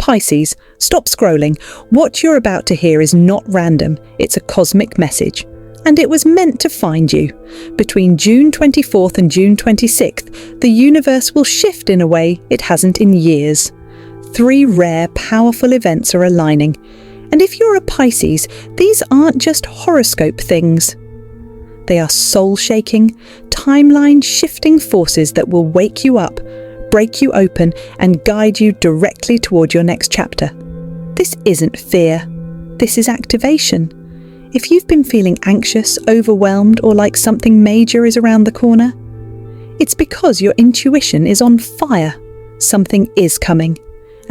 Pisces, stop scrolling. What you're about to hear is not random, it's a cosmic message. And it was meant to find you. Between June 24th and June 26th, the universe will shift in a way it hasn't in years. 3 rare, powerful events are aligning. And if you're a Pisces, these aren't just horoscope things. They are soul-shaking, timeline-shifting forces that will wake you up, break you open, and guide you directly toward your next chapter. This isn't fear. This is activation. If you've been feeling anxious, overwhelmed, or like something major is around the corner, it's because your intuition is on fire. Something is coming.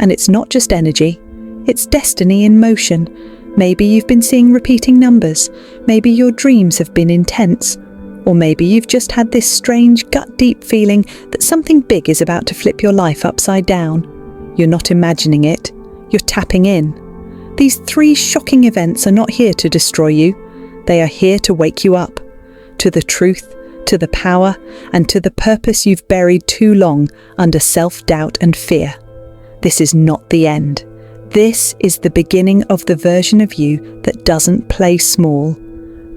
And it's not just energy. It's destiny in motion. Maybe you've been seeing repeating numbers. Maybe your dreams have been intense. Or maybe you've just had this strange, gut-deep feeling that something big is about to flip your life upside down. You're not imagining it. You're tapping in. These 3 shocking events are not here to destroy you. They are here to wake you up. To the truth, to the power, and to the purpose you've buried too long under self-doubt and fear. This is not the end. This is the beginning of the version of you that doesn't play small.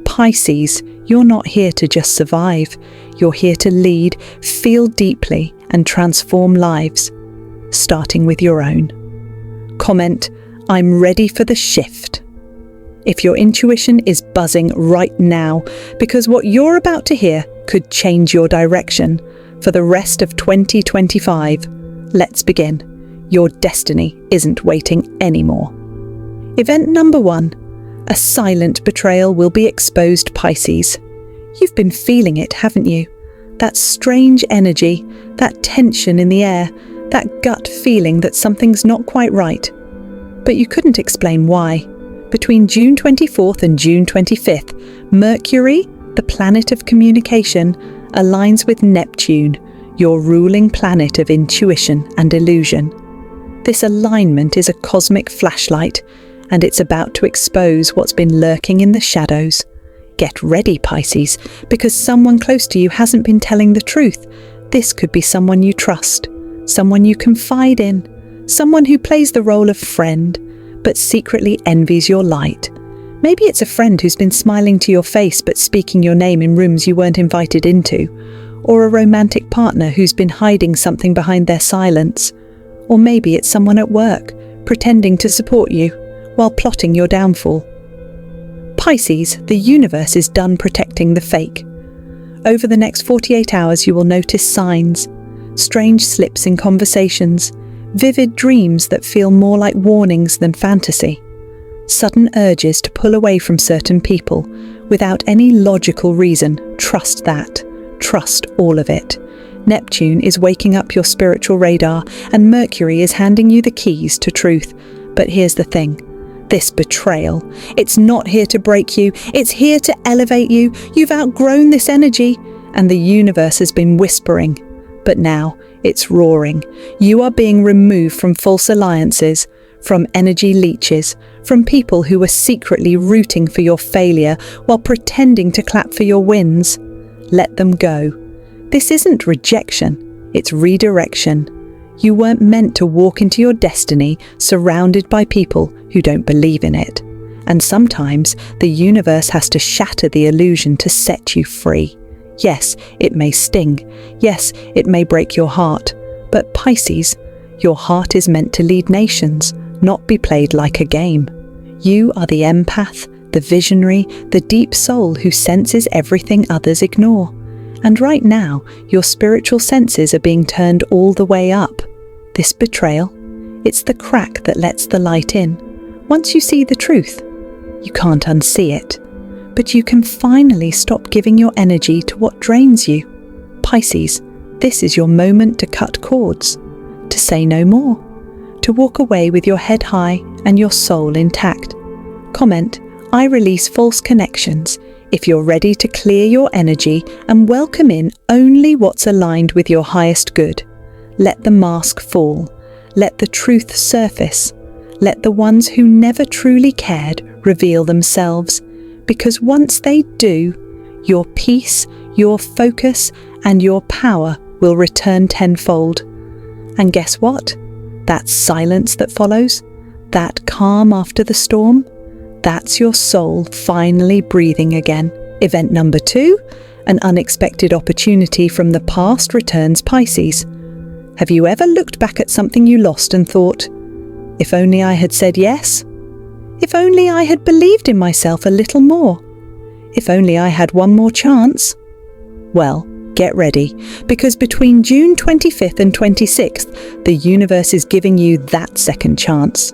Pisces, you're not here to just survive. You're here to lead, feel deeply, and transform lives, starting with your own. Comment, I'm ready for the shift. If your intuition is buzzing right now, because what you're about to hear could change your direction for the rest of 2025. Let's begin. Your destiny isn't waiting anymore. Event number 1. A silent betrayal will be exposed, Pisces. You've been feeling it, haven't you? That strange energy, that tension in the air, that gut feeling that something's not quite right. But you couldn't explain why. Between June 24th and June 25th, Mercury, the planet of communication, aligns with Neptune, your ruling planet of intuition and illusion. This alignment is a cosmic flashlight, and it's about to expose what's been lurking in the shadows. Get ready, Pisces, because someone close to you hasn't been telling the truth. This could be someone you trust, someone you confide in, someone who plays the role of friend, but secretly envies your light. Maybe it's a friend who's been smiling to your face but speaking your name in rooms you weren't invited into, or a romantic partner who's been hiding something behind their silence. Or maybe it's someone at work, pretending to support you, while plotting your downfall. Pisces, the universe is done protecting the fake. Over the next 48 hours you will notice signs, strange slips in conversations, vivid dreams that feel more like warnings than fantasy, sudden urges to pull away from certain people without any logical reason. Trust that. Trust all of it. Neptune is waking up your spiritual radar, and Mercury is handing you the keys to truth. But here's the thing. This betrayal, it's not here to break you, it's here to elevate you. You've outgrown this energy, and the universe has been whispering. But now, it's roaring. You are being removed from false alliances, from energy leeches, from people who were secretly rooting for your failure while pretending to clap for your wins. Let them go. This isn't rejection, it's redirection. You weren't meant to walk into your destiny surrounded by people who don't believe in it. And sometimes the universe has to shatter the illusion to set you free. Yes, it may sting. Yes, it may break your heart. But Pisces, your heart is meant to lead nations, not be played like a game. You are the empath, the visionary, the deep soul who senses everything others ignore. And right now, your spiritual senses are being turned all the way up. This betrayal, it's the crack that lets the light in. Once you see the truth, you can't unsee it. But you can finally stop giving your energy to what drains you. Pisces, this is your moment to cut cords, to say no more, to walk away with your head high and your soul intact. Comment, I release false connections. If you're ready to clear your energy and welcome in only what's aligned with your highest good. Let the mask fall. Let the truth surface. Let the ones who never truly cared reveal themselves. Because once they do, your peace, your focus, and your power will return tenfold. And guess what? That silence that follows, that calm after the storm, that's your soul finally breathing again. Event number 2, an unexpected opportunity from the past returns Pisces. Have you ever looked back at something you lost and thought, if only I had said yes? If only I had believed in myself a little more? If only I had one more chance? Well, get ready, because between June 25th and 26th, the universe is giving you that second chance.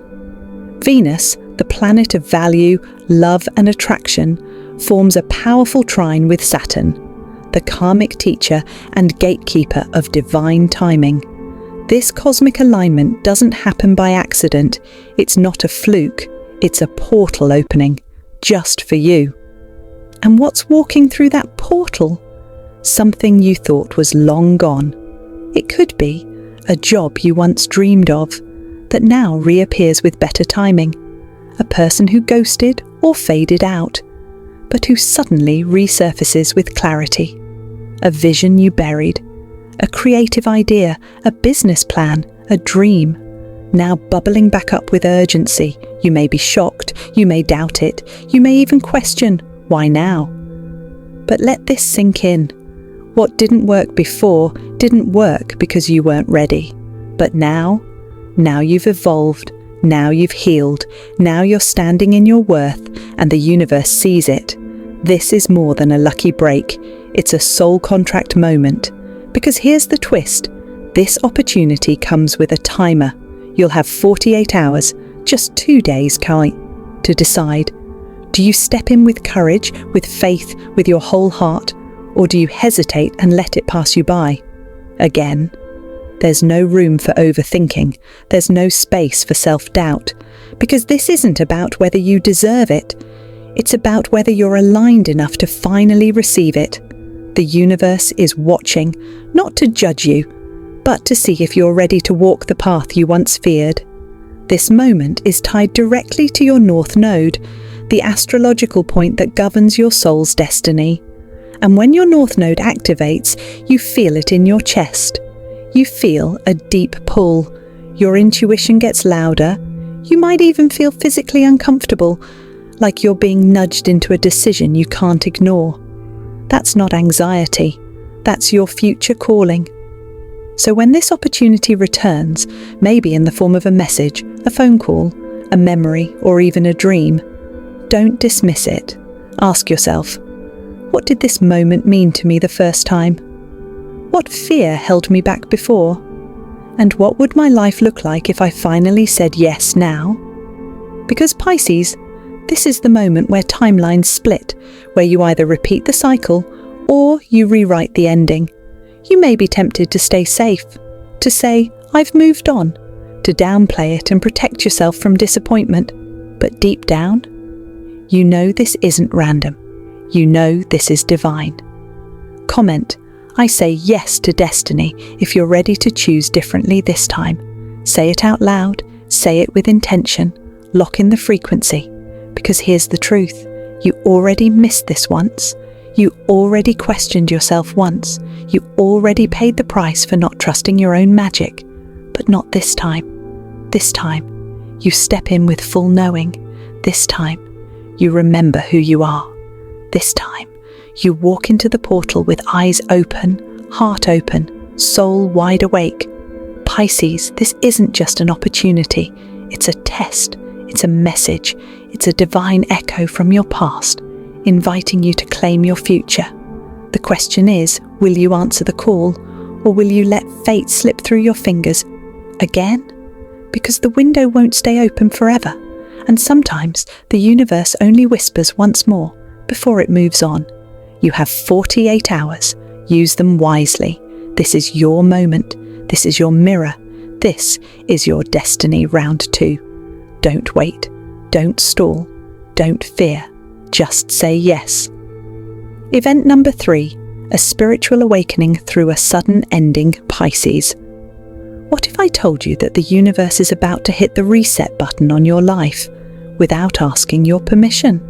Venus, the planet of value, love and attraction, forms a powerful trine with Saturn, the karmic teacher and gatekeeper of divine timing. This cosmic alignment doesn't happen by accident. It's not a fluke. It's a portal opening, just for you. And what's walking through that portal? Something you thought was long gone. It could be a job you once dreamed of, that now reappears with better timing. A person who ghosted or faded out, but who suddenly resurfaces with clarity. A vision you buried, a creative idea, a business plan, a dream, now bubbling back up with urgency. You may be shocked, you may doubt it, you may even question, why now? But let this sink in. What didn't work before didn't work because you weren't ready. But now you've evolved, now you've healed, now you're standing in your worth, and the universe sees it. This is more than a lucky break. It's a soul contract moment. Because here's the twist. This opportunity comes with a timer. You'll have 48 hours, just 2 days, Kai, to decide. Do you step in with courage, with faith, with your whole heart? Or do you hesitate and let it pass you by? Again, there's no room for overthinking. There's no space for self-doubt. Because this isn't about whether you deserve it. It's about whether you're aligned enough to finally receive it. The universe is watching, not to judge you, but to see if you're ready to walk the path you once feared. This moment is tied directly to your North Node, the astrological point that governs your soul's destiny. And when your North Node activates, you feel it in your chest. You feel a deep pull. Your intuition gets louder. You might even feel physically uncomfortable, like you're being nudged into a decision you can't ignore. That's not anxiety. That's your future calling. So when this opportunity returns, maybe in the form of a message, a phone call, a memory, or even a dream, don't dismiss it. Ask yourself, what did this moment mean to me the first time? What fear held me back before? And what would my life look like if I finally said yes now? Because Pisces, this is the moment where timelines split, where you either repeat the cycle or you rewrite the ending. You may be tempted to stay safe, to say, I've moved on, to downplay it and protect yourself from disappointment. But deep down, you know this isn't random. You know this is divine. Comment, I say yes to destiny if you're ready to choose differently this time. Say it out loud, say it with intention, lock in the frequency. Because here's the truth, you already missed this once. You already questioned yourself once. You already paid the price for not trusting your own magic. But not this time. This time, you step in with full knowing. This time, you remember who you are. This time, you walk into the portal with eyes open, heart open, soul wide awake. Pisces, this isn't just an opportunity. It's a test. It's a message. It's a divine echo from your past, inviting you to claim your future. The question is, will you answer the call, or will you let fate slip through your fingers again? Because the window won't stay open forever, and sometimes the universe only whispers once more before it moves on. You have 48 hours. Use them wisely. This is your moment. This is your mirror. This is your destiny round 2. Don't wait. Don't stall. Don't fear. Just say yes. Event number 3. A spiritual awakening through a sudden ending, Pisces. What if I told you that the universe is about to hit the reset button on your life without asking your permission?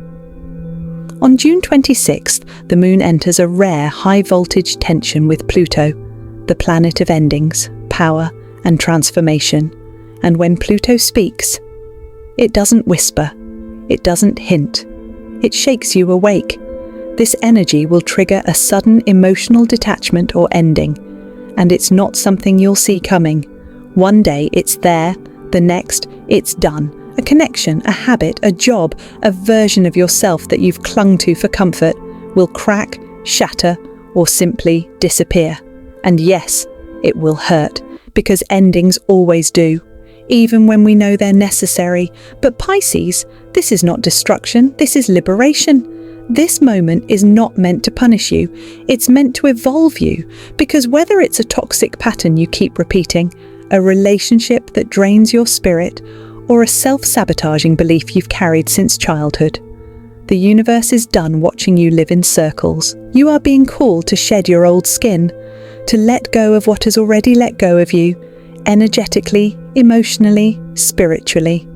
On June 26th, the moon enters a rare high-voltage tension with Pluto, the planet of endings, power, and transformation. And when Pluto speaks, it doesn't whisper, it doesn't hint, it shakes you awake. This energy will trigger a sudden emotional detachment or ending, and it's not something you'll see coming. One day it's there, the next it's done. A connection, a habit, a job, a version of yourself that you've clung to for comfort will crack, shatter, or simply disappear. And yes, it will hurt, because endings always do, even when we know they're necessary. But Pisces, this is not destruction, this is liberation. This moment is not meant to punish you, it's meant to evolve you, because whether it's a toxic pattern you keep repeating, a relationship that drains your spirit, or a self-sabotaging belief you've carried since childhood, the universe is done watching you live in circles. You are being called to shed your old skin, to let go of what has already let go of you, energetically, emotionally, spiritually.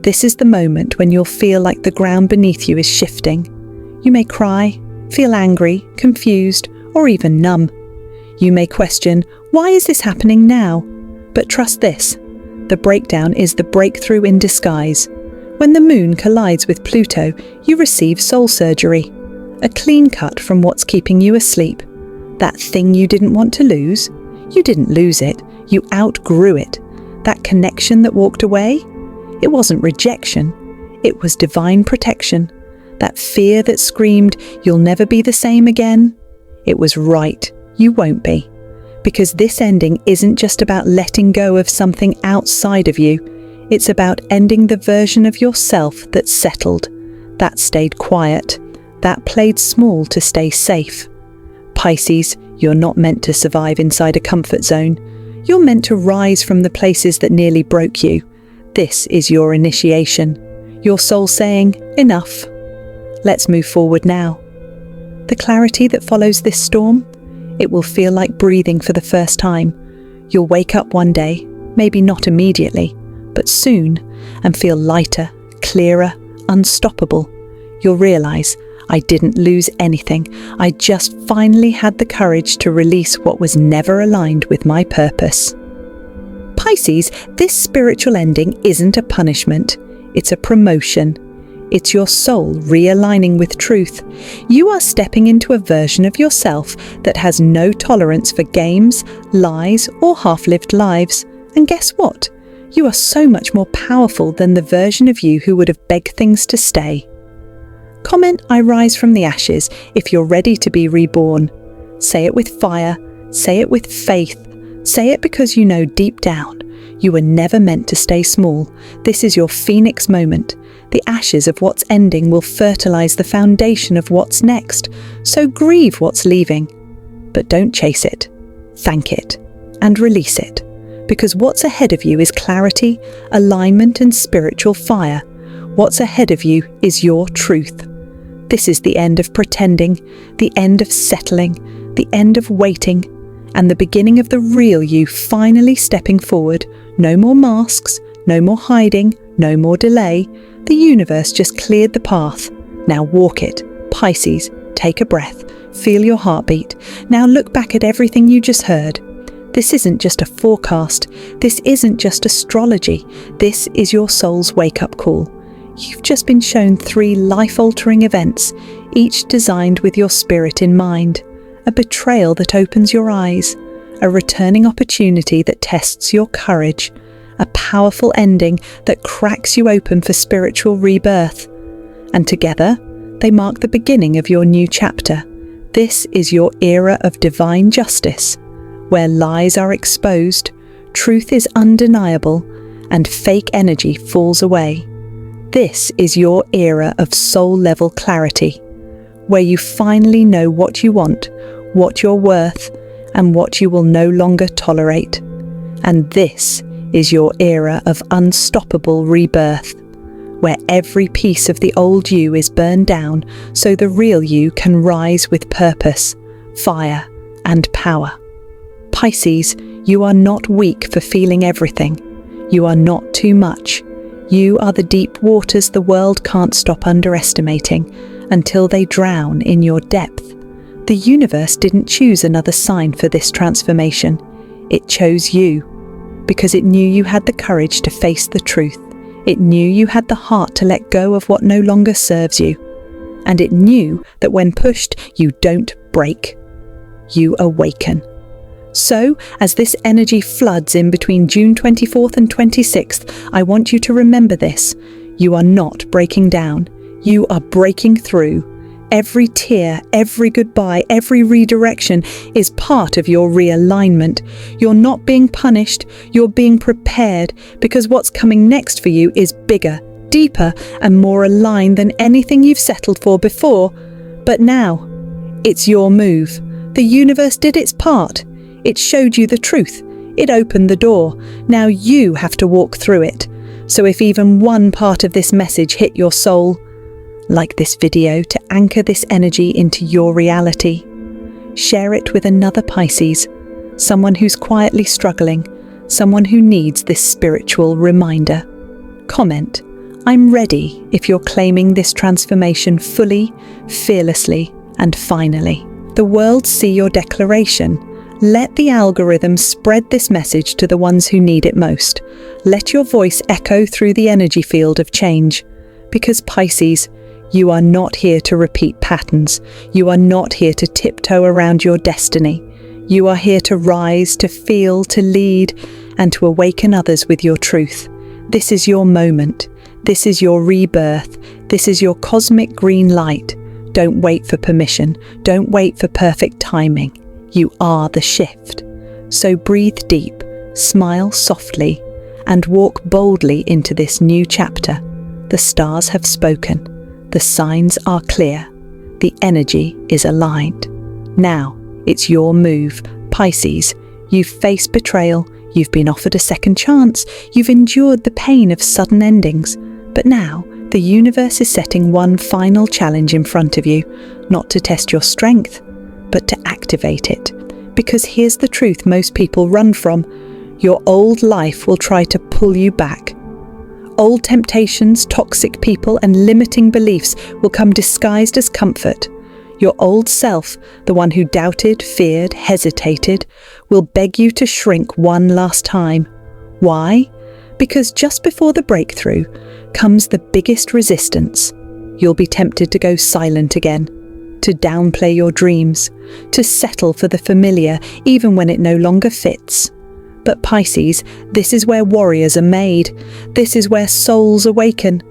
This is the moment when you'll feel like the ground beneath you is shifting. You may cry, feel angry, confused, or even numb. You may question, why is this happening now? But trust this, the breakdown is the breakthrough in disguise. When the moon collides with Pluto, you receive soul surgery, a clean cut from what's keeping you asleep. That thing you didn't want to lose, you didn't lose it, you outgrew it. That connection that walked away, it wasn't rejection, it was divine protection. That fear that screamed, you'll never be the same again, it was right, you won't be. Because this ending isn't just about letting go of something outside of you, it's about ending the version of yourself that settled, that stayed quiet, that played small to stay safe. Pisces, you're not meant to survive inside a comfort zone. You're meant to rise from the places that nearly broke you. This is your initiation. Your soul saying, enough. Let's move forward now. The clarity that follows this storm, it will feel like breathing for the first time. You'll wake up one day, maybe not immediately, but soon, and feel lighter, clearer, unstoppable. You'll realize, I didn't lose anything. I just finally had the courage to release what was never aligned with my purpose. Pisces, this spiritual ending isn't a punishment. It's a promotion. It's your soul realigning with truth. You are stepping into a version of yourself that has no tolerance for games, lies, or half-lived lives. And guess what? You are so much more powerful than the version of you who would have begged things to stay. Comment, I rise from the ashes, if you're ready to be reborn. Say it with fire. Say it with faith. Say it because you know deep down, you were never meant to stay small. This is your phoenix moment. The ashes of what's ending will fertilize the foundation of what's next. So grieve what's leaving. But don't chase it. Thank it. And release it. Because what's ahead of you is clarity, alignment, and spiritual fire. What's ahead of you is your truth. This is the end of pretending, the end of settling, the end of waiting, and the beginning of the real you finally stepping forward. No more masks, no more hiding, no more delay. The universe just cleared the path. Now walk it. Pisces, take a breath. Feel your heartbeat. Now look back at everything you just heard. This isn't just a forecast. This isn't just astrology. This is your soul's wake-up call. You've just been shown 3 life-altering events, each designed with your spirit in mind. A betrayal that opens your eyes, a returning opportunity that tests your courage, a powerful ending that cracks you open for spiritual rebirth. And together, they mark the beginning of your new chapter. This is your era of divine justice, where lies are exposed, truth is undeniable, and fake energy falls away. This is your era of soul-level clarity, where you finally know what you want, what you're worth, and what you will no longer tolerate. And this is your era of unstoppable rebirth, where every piece of the old you is burned down so the real you can rise with purpose, fire, and power. Pisces, you are not weak for feeling everything. You are not too much. You are the deep waters the world can't stop underestimating until they drown in your depth. The universe didn't choose another sign for this transformation. It chose you. because it knew you had the courage to face the truth. It knew you had the heart to let go of what no longer serves you. And it knew that when pushed, you don't break. You awaken. So, as this energy floods in between June 24th and 26th, I want you to remember this. You are not breaking down. You are breaking through. Every tear, every goodbye, every redirection is part of your realignment. You're not being punished, you're being prepared, because what's coming next for you is bigger, deeper, and more aligned than anything you've settled for before. But now, it's your move. The universe did its part. It showed you the truth. It opened the door. Now you have to walk through it. So if even one part of this message hit your soul, like this video to anchor this energy into your reality. Share it with another Pisces, someone who's quietly struggling, someone who needs this spiritual reminder. Comment, "I'm ready," if you're claiming this transformation fully, fearlessly, and finally. The world see your declaration. Let the algorithm spread this message to the ones who need it most. Let your voice echo through the energy field of change. Because Pisces, you are not here to repeat patterns. You are not here to tiptoe around your destiny. You are here to rise, to feel, to lead, and to awaken others with your truth. This is your moment. This is your rebirth. This is your cosmic green light. Don't wait for permission. Don't wait for perfect timing. You are the shift. So breathe deep, smile softly, and walk boldly into this new chapter. The stars have spoken. The signs are clear. The energy is aligned. Now, it's your move. Pisces, you've faced betrayal, you've been offered a second chance, you've endured the pain of sudden endings. But now, the universe is setting one final challenge in front of you, not to test your strength, but to activate it. Because here's the truth most people run from. Your old life will try to pull you back. Old temptations, toxic people, and limiting beliefs will come disguised as comfort. Your old self, the one who doubted, feared, hesitated, will beg you to shrink one last time. Why? Because just before the breakthrough comes the biggest resistance. You'll be tempted to go silent again, to downplay your dreams, to settle for the familiar even when it no longer fits. But Pisces, this is where warriors are made. This is where souls awaken.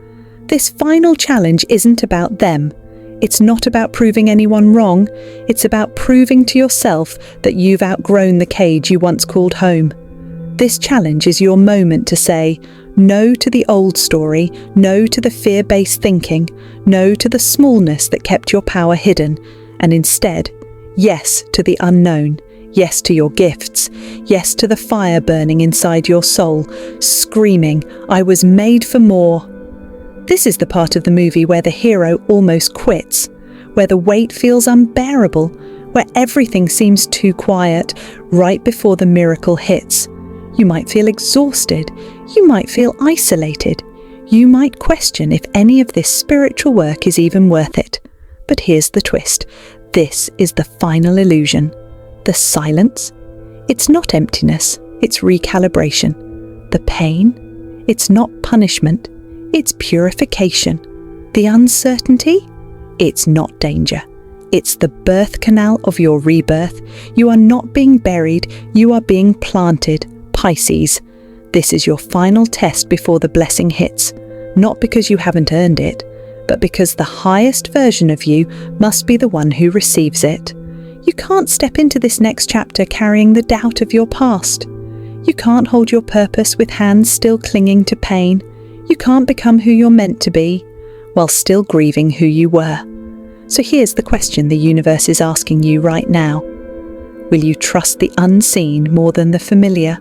This final challenge isn't about them. It's not about proving anyone wrong. It's about proving to yourself that you've outgrown the cage you once called home. This challenge is your moment to say no to the old story, no to the fear-based thinking, no to the smallness that kept your power hidden, and instead, yes to the unknown. Yes to your gifts. Yes to the fire burning inside your soul, screaming, "I was made for more." This is the part of the movie where the hero almost quits, where the weight feels unbearable, where everything seems too quiet, right before the miracle hits. You might feel exhausted. You might feel isolated. You might question if any of this spiritual work is even worth it. But here's the twist. This is the final illusion. The silence, it's not emptiness, it's recalibration. The pain, it's not punishment, it's purification. The uncertainty, it's not danger. It's the birth canal of your rebirth. You are not being buried, you are being planted. Pisces, this is your final test before the blessing hits. Not because you haven't earned it, but because the highest version of you must be the one who receives it. You can't step into this next chapter carrying the doubt of your past. You can't hold your purpose with hands still clinging to pain. You can't become who you're meant to be while still grieving who you were. So here's the question the universe is asking you right now. Will you trust the unseen more than the familiar?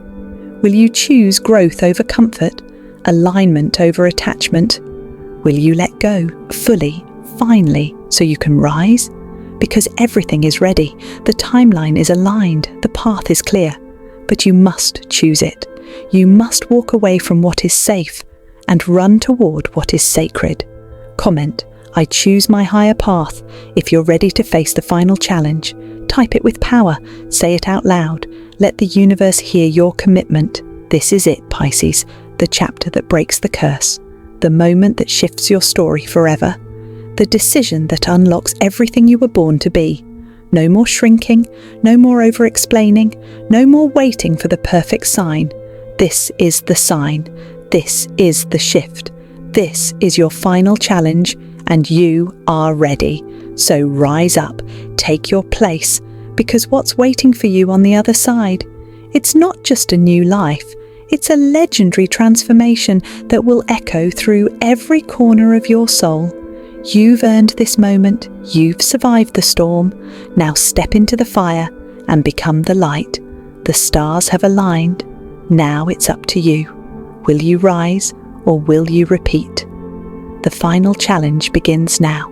Will you choose growth over comfort, alignment over attachment? Will you let go fully, finally, so you can rise? Because everything is ready, the timeline is aligned, the path is clear, but you must choose it. You must walk away from what is safe and run toward what is sacred. Comment, "I choose my higher path." If you're ready to face the final challenge, type it with power, say it out loud. Let the universe hear your commitment. This is it, Pisces, the chapter that breaks the curse, the moment that shifts your story forever, the decision that unlocks everything you were born to be. No more shrinking, no more over-explaining, no more waiting for the perfect sign. This is the sign. This is the shift. This is your final challenge, and you are ready. So rise up, take your place, because what's waiting for you on the other side? It's not just a new life. It's a legendary transformation that will echo through every corner of your soul. You've earned this moment. You've survived the storm. Now step into the fire and become the light. The stars have aligned. Now it's up to you. Will you rise or will you repeat? The final challenge begins now.